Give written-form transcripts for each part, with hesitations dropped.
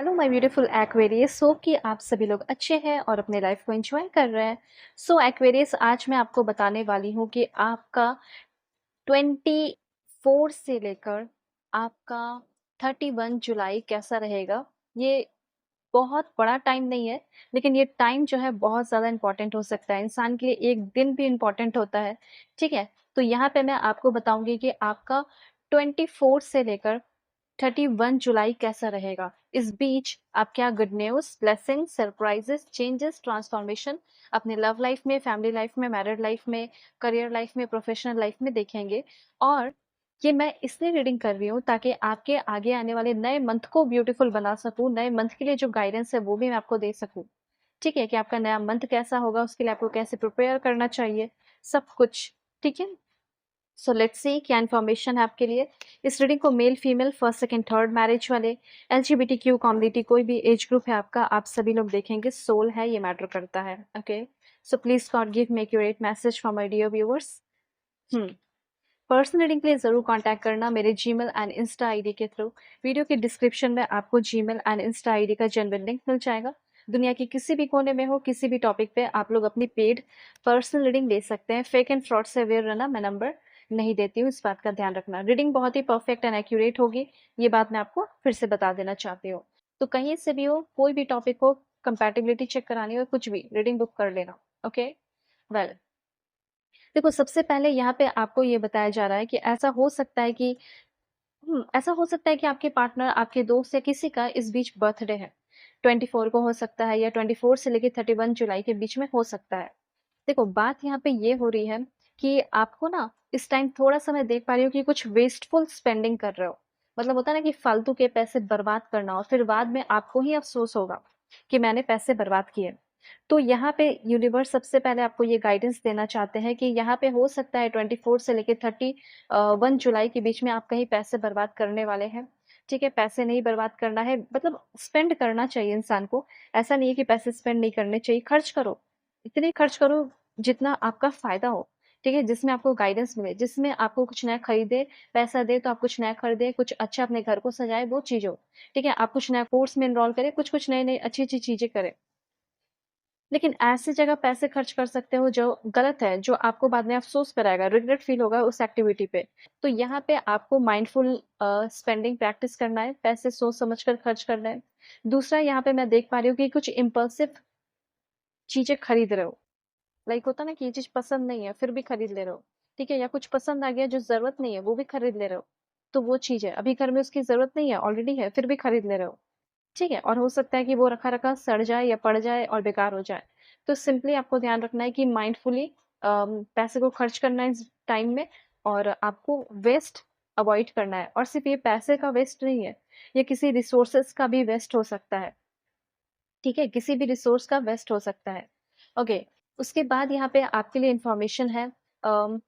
Hello my beautiful Aquarius. So कि आप सभी लोग अच्छे हैं और अपने लाइफ को एंजॉय कर रहे हैं। सो एक्वेरियस, आज मैं आपको बताने वाली हूँ कि आपका 24 से लेकर आपका 31 जुलाई कैसा रहेगा। ये बहुत बड़ा टाइम नहीं है, लेकिन ये टाइम जो है बहुत ज़्यादा इंपॉर्टेंट हो सकता है। इंसान के लिए एक दिन भी इंपॉर्टेंट होता है। ठीक है, तो यहाँ पे मैं आपको बताऊंगी कि आपका 24 से लेकर 31 जुलाई कैसा रहेगा। इस बीच आप क्या good news, blessing, surprises, changes, transformation अपने लव लाइफ में, फैमिली लाइफ में, मैरिड लाइफ में, करियर लाइफ में, प्रोफेशनल लाइफ में देखेंगे। और ये मैं इसलिए रीडिंग कर रही हूँ ताकि आपके आगे आने वाले नए मंथ को ब्यूटीफुल बना सकूँ। नए मंथ के लिए जो गाइडेंस है वो भी मैं आपको दे सकूँ। ठीक है, कि आपका नया मंथ कैसा होगा, उसके लिए आपको कैसे प्रिपेयर करना चाहिए, सब कुछ। ठीक है, सो लेट्स सी क्या इन्फॉर्मेशन है आपके लिए। इस रीडिंग को male, female, first, second, third marriage वाले, एलजीबीटीक्यू कम्युनिटी, कोई भी एज ग्रुप है आपका, आप सभी लोग देखेंगे। सोल है, ये मैटर करता है। Okay, so please God give me accurate message for my dear viewers. Personal reading के लिए जरूर कांटेक्ट करना मेरे जीमेल एंड इंस्टा आईडी के थ्रू। वीडियो के डिस्क्रिप्शन में आपको जीमेल एंड इंस्टा आईडी का जेन्युइन लिंक मिल जाएगा। दुनिया के किसी भी कोने में हो, किसी भी टॉपिक पे आप लोग अपनी पेड पर्सनल रीडिंग ले सकते हैं। फेक एंड फ्रॉड से अवेयर रहना, मैं नंबर नहीं देती हूँ, इस बात का ध्यान रखना। रीडिंग बहुत ही परफेक्ट एंड एक्यूरेट होगी, ये बात मैं आपको फिर से बता देना चाहती हूँ। तो कहीं से भी हो, कोई भी टॉपिक हो, कंपैटिबिलिटी चेक करानी हो, कुछ भी, रीडिंग बुक कर लेना। ओके, वेल, देखो, सबसे पहले यहाँ पे आपको ये बताया जा रहा है कि ऐसा हो सकता है कि ऐसा हो सकता है कि आपके पार्टनर, आपके दोस्त या किसी का इस बीच बर्थडे है। 24 को हो सकता है, या 24 से लेके 31 जुलाई के बीच में हो सकता है। देखो, बात यहाँ पे ये हो रही है कि आपको ना इस टाइम थोड़ा-सा मैं देख पा रही हूँ कि कुछ वेस्टफुल स्पेंडिंग कर रहे हो। मतलब होता है ना कि फालतू के पैसे बर्बाद करना, और फिर बाद में आपको ही अफ़सोस होगा कि मैंने पैसे बर्बाद किए। तो यहाँ पे यूनिवर्स सबसे पहले आपको ये गाइडेंस देना चाहते हैं कि यहाँ पे हो सकता है 24 से लेके 1 जुलाई के बीच में आप कहीं पैसे बर्बाद करने वाले हैं। ठीक है, पैसे नहीं बर्बाद करना है, मतलब स्पेंड करना चाहिए इंसान को। ऐसा नहीं है कि पैसे स्पेंड नहीं करने चाहिए, खर्च करो। इतने खर्च करो जितना आपका फ़ायदा हो। ठीक है, जिसमें आपको गाइडेंस मिले, जिसमें आपको कुछ नया खरीदे, पैसा दे तो आप कुछ नया खरीदें, कुछ अच्छा अपने घर को सजाएँ, वो चीज़ हो। ठीक है, आप कुछ नया कोर्स में एनरोल करें, कुछ-कुछ नई-नई अच्छी-अच्छी चीज़ें करें। लेकिन ऐसी जगह पैसे खर्च कर सकते हो जो गलत है, जो आपको बाद में अफ़सोस कराएगा, रिग्रेट फ़ील होगा उस एक्टिविटी पे। तो यहाँ पे आपको माइंडफुल स्पेंडिंग प्रैक्टिस करना है, पैसे सोच समझ कर खर्च करना है। दूसरा, यहाँ पे मैं देख पा रही हूँ कि कुछ इम्पल्सिव चीज़ें खरीद रहे हो। लाइक होता है ना कि ये चीज़ पसंद नहीं है, फिर भी खरीद ले रहे हो। ठीक है? या कुछ पसंद आ गया जो ज़रूरत नहीं है, वो भी खरीद ले रहे हो। तो वो चीज़ है, अभी घर में उसकी ज़रूरत नहीं है, ऑलरेडी है, फिर भी खरीद ले रहे हो। ठीक है? और हो सकता है कि वो रखा-रखा सड़ जाए या पड़ जाए और बेकार हो जाए। तो सिंपली आपको ध्यान रखना है कि माइंडफुली पैसे को खर्च करना है इस टाइम में, और आपको वेस्ट अवॉइड करना है। और सिर्फ़ ये पैसे का वेस्ट नहीं है, ये किसी रिसोर्सेज़ का भी वेस्ट हो सकता है। ठीक है? किसी भी रिसोर्स का वेस्ट हो सकता है। ओके, उसके बाद यहाँ पे आपके लिए इन्फॉर्मेशन है। अम,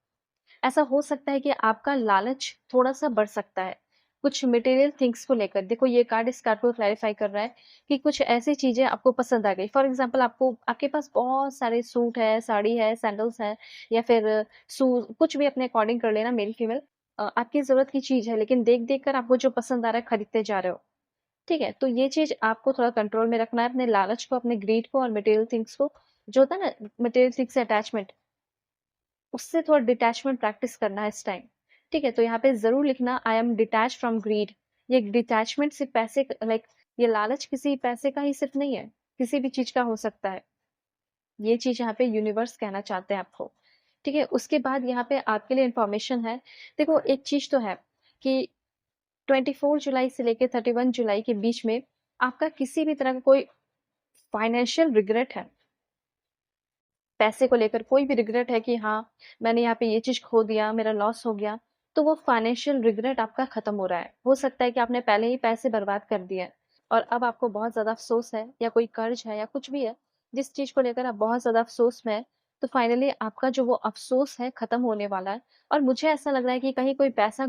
ऐसा हो सकता है कि आपका लालच थोड़ा-सा बढ़ सकता है, कुछ मटेरियल थिंग्स को लेकर। देखो, ये कार्ड इस कार्ड को क्लैरिफाई कर रहा है कि कुछ ऐसी चीज़ें आपको पसंद आ गई। फॉर एग्ज़ाम्पल, आपको आपके पास बहुत सारे सूट है, साड़ी है, सैंडल्स हैं, या फिर शू, कुछ भी अपने अकॉर्डिंग कर लेना, मेल फीमेल। आपकी ज़रूरत की चीज़ है, लेकिन देख-देख कर आपको जो पसंद आ रहा है खरीदते जा रहे हो। ठीक है? तो ये चीज़ आपको थोड़ा कंट्रोल में रखना है, अपने लालच को, अपने ग्रीड को और मटेरियल थिंग्स को, जो होता है ना मटेरियल थिंग्स से अटैचमेंट, उससे थोड़ा डिटैचमेंट प्रैक्टिस करना है इस टाइम। ठीक है? तो यहाँ पे ज़रूर लिखना, I am detached from greed. ये डिटैचमेंट सिर्फ़ पैसे लाइक, ये लालच किसी पैसे का ही सिर्फ़ नहीं है, किसी भी चीज़ का हो सकता है। ये चीज़ यहाँ पे यूनिवर्स कहना चाहते हैं आपको। ठीक है? उसके बाद यहाँ पे आपके लिए इन्फॉर्मेशन है। देखो, एक चीज़ तो है कि 24 जुलाई से लेके 31 जुलाई के बीच में आपका किसी भी तरह का कोई फाइनेंशियल रिग्रेट है। पैसे को लेकर कोई भी रिग्रेट है कि हाँ, मैंने यहाँ पे ये चीज़ खो दिया, मेरा लॉस हो गया, तो वो फाइनेंशियल रिग्रेट आपका खत्म हो रहा है। हो सकता है कि आपने पहले ही पैसे बर्बाद कर दिए हैं और अब आपको बहुत ज़्यादा अफ़सोस है, या कोई कर्ज़ है या कुछ भी है, जिस चीज़ को लेकर आप बहुत ज़्यादा अफ़सोस में हैं, तो फाइनली आपका जो वो अफ़सोस है खत्म होने वाला है। और मुझे ऐसा लग रहा है कि कहीं कोई पैसा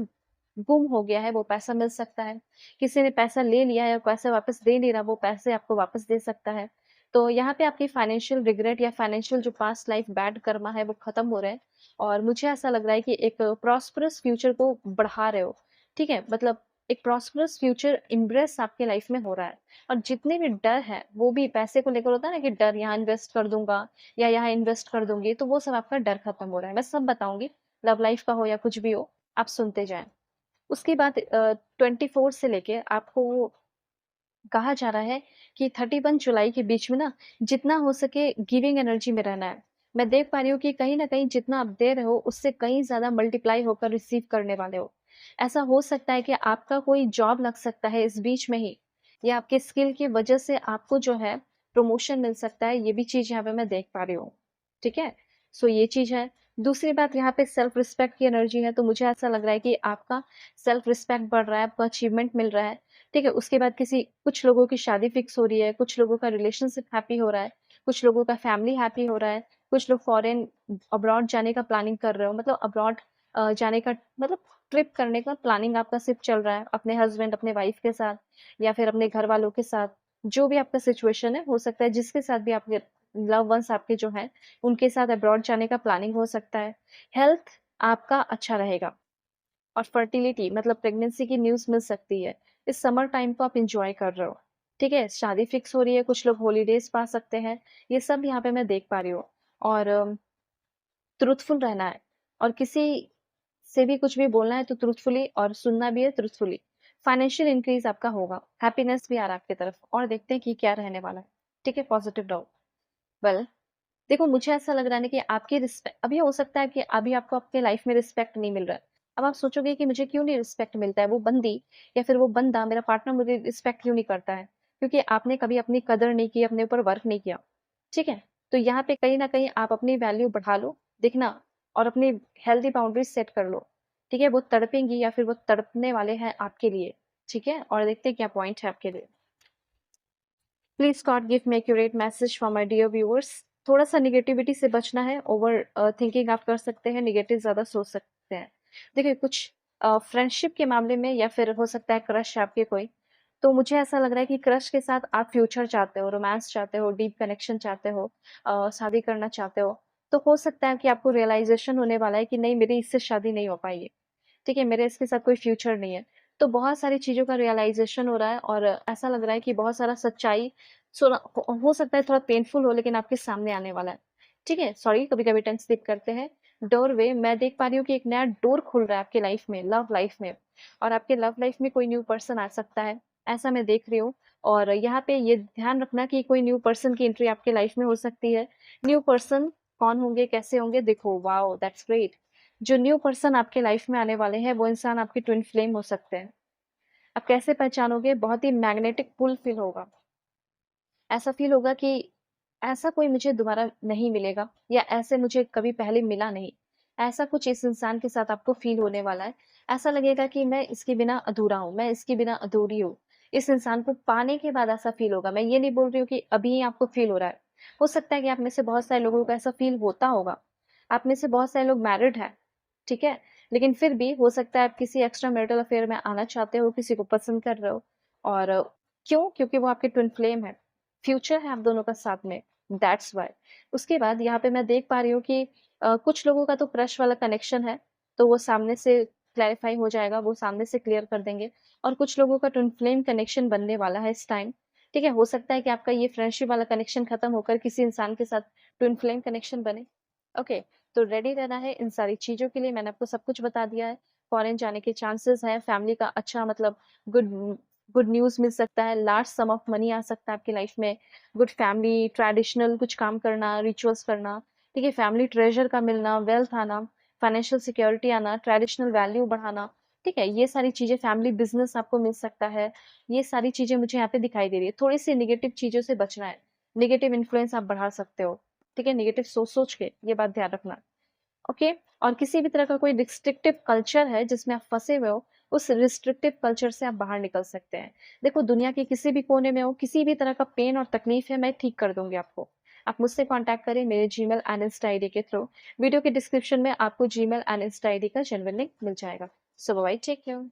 गुम हो गया है, वो पैसा मिल सकता है। किसी ने पैसा ले लिया है और पैसा वापस दे नहीं रहा, वो पैसे आपको वापस दे सकता है। तो यहाँ पे आपकी फाइनेंशियल रिग्रेट या फाइनेंशियल जो पास्ट लाइफ बैड कर्मा है, वो खत्म हो रहे हैं, और मुझे ऐसा लग रहा है कि एक प्रॉस्पेरस फ्यूचर को बढ़ा रहे हो। ठीक है? मतलब एक प्रॉस्परस फ्यूचर इम्प्रेस आपके लाइफ में हो रहा है। और जितने भी डर है वो भी पैसे को लेकर होता है ना कि डर, यहाँ इन्वेस्ट कर दूंगा या यहाँ इन्वेस्ट कर दूंगी, तो वो सब आपका डर खत्म हो रहा है। मैं सब बताऊंगी, लव लाइफ का हो या कुछ भी हो, आप सुनते जाएं। उसके बाद 24 से लेके आपको कहा जा रहा है कि 31 जुलाई के बीच में ना जितना हो सके गिविंग एनर्जी में रहना है। मैं देख पा रही हूँ कि कहीं न कहीं जितना आप दे रहे हो उससे कहीं ज़्यादा मल्टीप्लाई होकर रिसीव करने वाले हो। ऐसा हो सकता है कि आपका कोई जॉब लग सकता है इस बीच में ही, या आपके स्किल की वजह से आपको जो है प्रमोशन मिल सकता है, ये भी चीज़ यहाँ पे मैं देख पा रही हूँ। ठीक है? सो ये चीज़ है। दूसरी बात, यहाँ पे सेल्फ रिस्पेक्ट की एनर्जी है, तो मुझे ऐसा लग रहा है कि आपका सेल्फ रिस्पेक्ट बढ़ रहा है, आपको अचीवमेंट मिल रहा है। ठीक है? उसके बाद कुछ लोगों की शादी फिक्स हो रही है, कुछ लोगों का रिलेशनशिप हैप्पी हो रहा है, कुछ लोगों का फैमिली हैप्पी हो रहा है, कुछ लोग फॉरेन अब्रॉड जाने का प्लानिंग कर रहे हो, मतलब अब्रॉड जाने का मतलब ट्रिप करने का प्लानिंग आपका सिर्फ चल रहा है अपने हस्बैंड, अपने वाइफ के साथ या फिर अपने घर वालों के साथ। जो भी आपका सिचुएशन है, हो सकता है जिसके साथ भी आपके लव वंस आपके जो हैं, उनके साथ अब्रॉड जाने का प्लानिंग हो सकता है। हेल्थ आपका अच्छा रहेगा। और फर्टिलिटी मतलब प्रेगनेंसी की न्यूज़ मिल सकती है। इस समर टाइम को आप एन्जॉय कर रहे हो, ठीक है? शादी फिक्स हो रही है, कुछ लोग हॉलिडेज़ पा सकते हैं, ये सब यहाँ पे मैं देख पा रही हूँ। और ट्रुथफुल रहना है, और किसी से भी कुछ भी बोलना है तो ट्रुथफुली, और सुनना भी है ट्रुथफुली। फाइनेंशियल इंक्रीज़ आपका होगा, हैप्पीनेस भी आ रहा है आपकी तरफ, और देखते हैं कि क्या रहने वाला है। ठीक है? पॉजिटिव रहो। वेल, देखो मुझे ऐसा लग रहा है ना कि आपकी रिस्पेक्ट अभी हो सकता है कि अभी आपको आपके लाइफ में रिस्पेक्ट नहीं मिल रहा है। अब आप सोचोगे कि मुझे क्यों नहीं रिस्पेक्ट मिलता है, वो बंदी या फिर वो बंदा, मेरा पार्टनर मुझे रिस्पेक्ट क्यों नहीं करता है? क्योंकि आपने कभी अपनी कदर नहीं की, अपने ऊपर वर्क नहीं किया। ठीक है? तो यहाँ पे कहीं न कहीं आप अपनी वैल्यू बढ़ा लो, देखना, और अपनी हेल्दी बाउंड्रीज़ सेट कर लो। ठीक है? वो तड़पेंगी या फिर वो तड़पने वाले हैं आपके लिए। ठीक है? और देखते हैं क्या पॉइंट है आपके लिए। Please God give me accurate message for my dear viewers. थोड़ा सा निगेटिविटी से बचना है, ओवर थिंकिंग आप कर सकते हैं, निगेटिव ज़्यादा सोच सकते हैं। देखिए कुछ फ्रेंडशिप के मामले में, या फिर हो सकता है क्रश आपके कोई, तो मुझे ऐसा लग रहा है कि क्रश के साथ आप फ्यूचर चाहते हो, रोमांस चाहते हो, डीप कनेक्शन चाहते हो, शादी करना चाहते हो। तो हो सकता है कि आपको रियलाइजेशन होने वाला है कि नहीं, मेरी इससे शादी नहीं हो पाएगी। ठीक है, मेरे इसके साथ कोई फ्यूचर नहीं है। तो बहुत सारी चीज़ों का रियलाइज़ेशन हो रहा है, और ऐसा लग रहा है कि बहुत सारा सच्चाई सुना हो सकता है थोड़ा पेनफुल हो, लेकिन आपके सामने आने वाला है। ठीक है? सॉरी, कभी-कभी टंग स्लिप करते हैं। डोरवे, मैं देख पा रही हूँ कि एक नया डोर खुल रहा है आपके लाइफ में, लव लाइफ में, और आपके लव लाइफ में कोई न्यू पर्सन आ सकता है, ऐसा मैं देख रही हूँ। और यहाँ पे ये ध्यान रखना कि कोई न्यू पर्सन की एंट्री आपके लाइफ में हो सकती है। न्यू पर्सन कौन होंगे, कैसे होंगे? देखो, वाओ दैट्स ग्रेट! जो न्यू पर्सन आपके लाइफ में आने वाले हैं, वो इंसान आपके ट्विन फ्लेम हो सकते हैं। आप कैसे पहचानोगे? बहुत ही मैग्नेटिक पुल फील होगा। ऐसा फील होगा कि ऐसा कोई मुझे दोबारा नहीं मिलेगा, या ऐसे मुझे कभी पहले मिला नहीं। ऐसा कुछ इस इंसान के साथ आपको फील होने वाला है। ऐसा लगेगा कि मैं इसके बिना अधूरा हूँ, मैं इसके बिना अधूरी हूँ। इस इंसान को पाने के बाद ऐसा फील होगा। मैं ये नहीं बोल रही हूँ कि अभी ही आपको फील हो रहा है। हो सकता है कि आप में से बहुत सारे लोगों को ऐसा फील होता होगा। आप में से बहुत सारे लोग मैरिड हैं, ठीक है? लेकिन फिर भी हो सकता है आप किसी एक्स्ट्रा मैरिटल अफेयर में आना चाहते हो, किसी को पसंद कर रहे हो, और क्यों? क्योंकि वो आपके ट्विन फ्लेम है। फ्यूचर है आप दोनों का साथ में, दैट्स व्हाई। उसके बाद यहाँ पे मैं देख पा रही हूँ कि कुछ लोगों का तो क्रश वाला कनेक्शन है, तो वो सामने से क्लैरिफाई हो जाएगा, वो सामने से क्लियर कर देंगे। और कुछ लोगों का ट्विन फ्लेम कनेक्शन बनने वाला है इस टाइम। ठीक है? हो सकता है कि आपका ये फ्रेंडशिप वाला कनेक्शन खत्म होकर किसी इंसान के साथ ट्विन फ्लेम कनेक्शन बने। ओके, तो रेडी रहना है इन सारी चीज़ों के लिए। मैंने आपको सब कुछ बता दिया है। फॉरेन जाने के चांसेस हैं, फैमिली का अच्छा मतलब गुड गुड न्यूज़ मिल सकता है, लार्ज सम ऑफ मनी आ सकता है आपकी लाइफ में, गुड फैमिली, ट्रेडिशनल कुछ काम करना, रिचुअल्स करना, ठीक है? फैमिली ट्रेजर का मिलना, वेल्थ आना, फाइनेंशियल सिक्योरिटी आना, ट्रेडिशनल वैल्यू बढ़ाना, ठीक है? ये सारी चीज़ें, फैमिली बिज़नेस आपको मिल सकता है। ये सारी चीज़ें मुझे यहाँ पे दिखाई दे रही है। थोड़ी-सी नेगेटिव चीज़ों से बचना है, नेगेटिव इन्फ्लुएंस आप बढ़ा सकते हो, ठीक है? नेगेटिव सोच-सोच के, ये बात ध्यान रखना। ओके? और किसी भी तरह का कोई रिस्ट्रिक्टिव कल्चर है जिसमें आप फँसे हुए हो, उस रिस्ट्रिक्टिव कल्चर से आप बाहर निकल सकते हैं। देखो, दुनिया के किसी भी कोने में हो, किसी भी तरह का पेन और तकलीफ है, मैं ठीक कर दूँगी आपको। आप मुझसे कॉन्टैक्ट करें मेरे जीमेल एंड इंस्टा आईडी के थ्रू। वीडियो के डिस्क्रिप्शन में आपको जीमेल एंड इंस्टा आईडी का जेन्युइन लिंक मिल जाएगा। सो बाय बाय, टेक केयर।